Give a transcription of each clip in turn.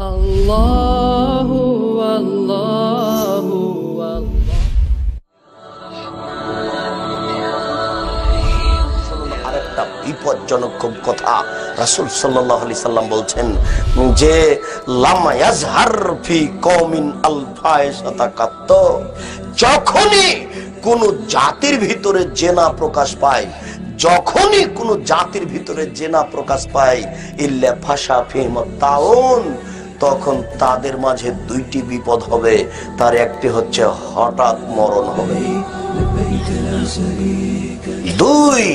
আল্লাহু আল্লাহু আরেকটা বিপজ্জনক খুব কথা রাসূল সাল্লাল্লাহু আলাইহি সাল্লাম বলছেন যে লামা ইয়াজহার ফি কওমিন আল ফায়সাতা কাত, যখনই কোন জাতির ভিতরে জেনা প্রকাশ পায়, যখনই কোন জাতির ভিতরে জেনা প্রকাশ পায় ইল্লা ফাশা ফিহিম তাউন, তখন তাদের মাঝে দুইটি বিপদ হবে। তার একটি হচ্ছে হঠাৎ মরণ হবে, দুই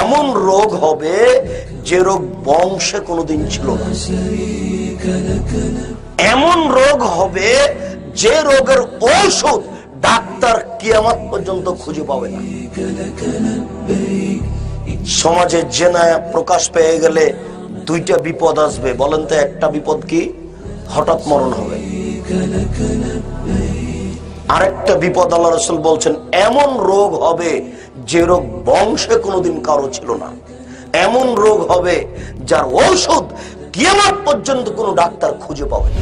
এমন রোগ হবে যে রোগ বংশে কোনোদিন ছিল না, এমন রোগ হবে যে রোগের ঔষধ ডাক্তার কিয়ামত পর্যন্ত খুঁজে পাবে না। সমাজে জেনা প্রকাশ পেয়ে গেলে দুইটা বিপদ আসবে, বলেন তো একটা বিপদ কি? হঠাৎ মরণ হবে। আরেকটা বিপদ আল্লাহ রাসূল বলছেন এমন রোগ হবে যে রোগ বংশে কোনোদিন কারো ছিল না, এমন রোগ হবে যার ঔষধ কিয়ামত পর্যন্ত কোনো ডাক্তার খুঁজে পাবে না।